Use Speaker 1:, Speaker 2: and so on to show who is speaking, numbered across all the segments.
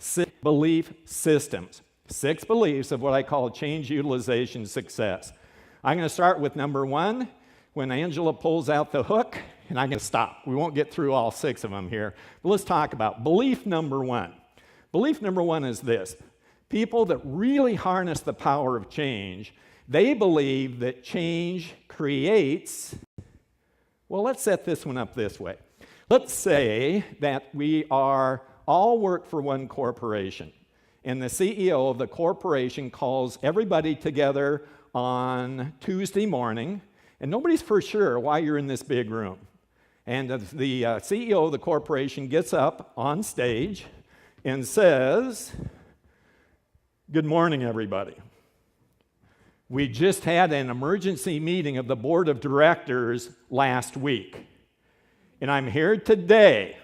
Speaker 1: 6 belief systems. 6 beliefs of what I call change utilization success. I'm going to start with number 1. When Angela pulls out the hook, and I'm going to stop. We won't get through all 6 of them here. But let's talk about belief number 1. Belief number 1 is this. People that really harness the power of change, they believe that change creates, well, let's set this one up this way. Let's say that we are all work for one corporation, and the CEO of the corporation calls everybody together on Tuesday morning, and nobody's for sure why you're in this big room. And the CEO of the corporation gets up on stage and says, "Good morning, everybody. We just had an emergency meeting of the board of directors last week, and I'm here today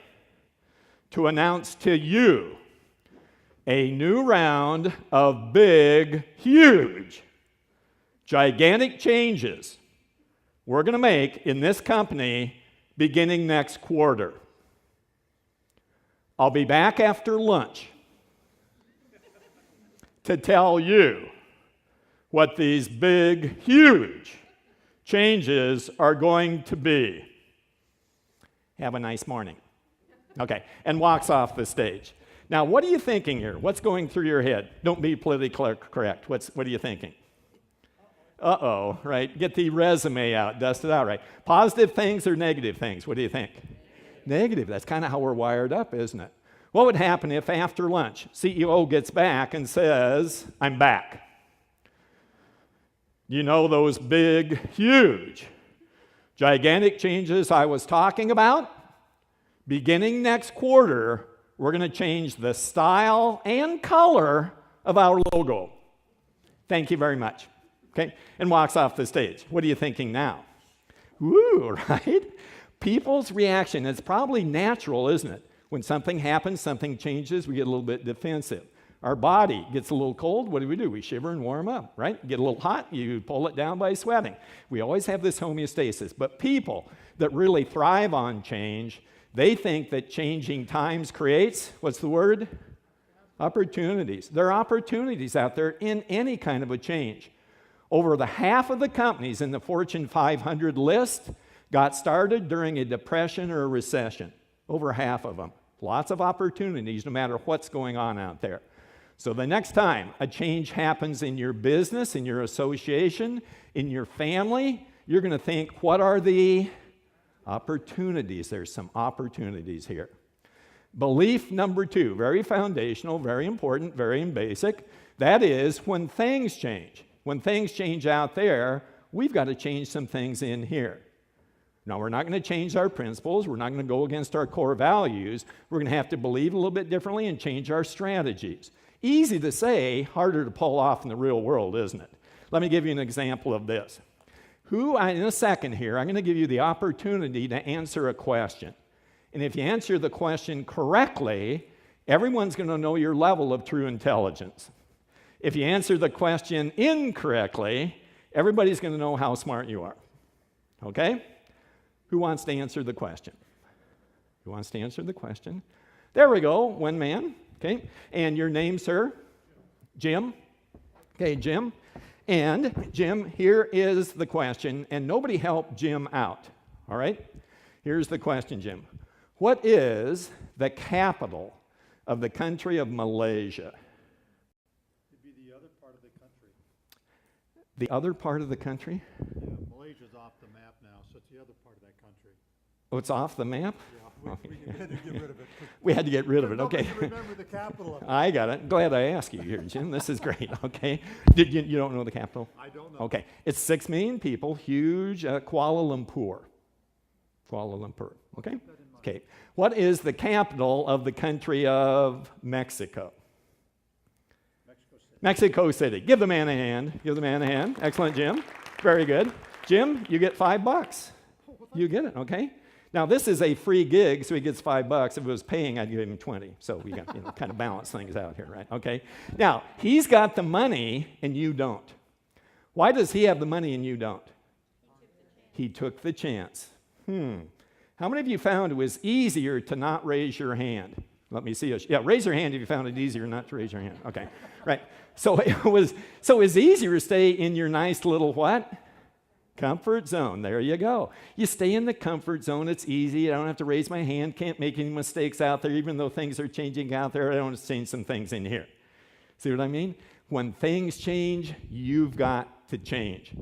Speaker 1: to announce to you a new round of big, huge, gigantic changes we're going to make in this company beginning next quarter. I'll be back after lunch to tell you what these big, huge changes are going to be. Have a nice morning." Okay, and walks off the stage. Now, what are you thinking here? What's going through your head? Don't be politically correct. What are you thinking? Uh-oh, right? Get the resume out, dust it out, right? Positive things or negative things? What do you think? Negative. That's kind of how we're wired up, isn't it? What would happen if after lunch, CEO gets back and says, "I'm back. You know those big, huge, gigantic changes I was talking about? Beginning next quarter, we're going to change the style and color of our logo. Thank you very much." Okay, and walks off the stage. What are you thinking now? Woo, right? People's reaction, it's probably natural, isn't it? When something happens, something changes, we get a little bit defensive. Our body gets a little cold, what do? We shiver and warm up, right? Get a little hot, you pull it down by sweating. We always have this homeostasis. But people that really thrive on change, they think that changing times creates, what's the word? Opportunities. There are opportunities out there in any kind of a change. Over the half of the companies in the Fortune 500 list got started during a depression or a recession. Over half of them. Lots of opportunities no matter what's going on out there. So the next time a change happens in your business, in your association, in your family, you're going to think, what are the opportunities? There's some opportunities here. Belief number 2, very foundational, very important, very basic. That is when things change. When things change out there, we've got to change some things in here. Now, we're not going to change our principles. We're not going to go against our core values. We're going to have to believe a little bit differently and change our strategies. Easy to say, harder to pull off in the real world, isn't it? Let me give you an example of this. In a second here, I'm going to give you the opportunity to answer a question. And if you answer the question correctly, everyone's going to know your level of true intelligence. If you answer the question incorrectly, everybody's going to know how smart you are. Okay? Who wants to answer the question? Who wants to answer the question? There we go, one man. Okay, and your name, sir? Jim. Okay, Jim. And Jim, here is the question, and nobody help Jim out. All right? Here's the question, Jim. What is the capital of the country of Malaysia? The other part of the country?
Speaker 2: Yeah, Malaysia's off the map now, so it's the other part of that country.
Speaker 1: Oh, it's off the map?
Speaker 2: Yeah, we had to get rid of it.
Speaker 1: We had to get rid of it, okay.
Speaker 2: Remember the capital of it.
Speaker 1: I got it. Glad I asked you here, Jim. This is great, okay. You don't know the capital?
Speaker 2: I don't know.
Speaker 1: Okay. It's 6 million people, huge, Kuala Lumpur. Kuala Lumpur, okay? Okay. What is the capital of the country of Mexico? Mexico City. Give the man a hand. Give the man a hand. Excellent, Jim. Very good. Jim, you get $5. You get it, okay? Now, this is a free gig, so he gets $5. If it was paying, I'd give him 20. So we got kind of balance things out here, right? Okay. Now, he's got the money and you don't. Why does he have the money and you don't? He took the chance. How many of you found it was easier to not raise your hand? Let me see you. Yeah, raise your hand if you found it easier not to raise your hand. Okay, right. So it was easier to stay in your nice little what? Comfort zone. There you go. You stay in the comfort zone. It's easy. I don't have to raise my hand. Can't make any mistakes out there, even though things are changing out there. I don't have to change some things in here. See what I mean? When things change, you've got to change.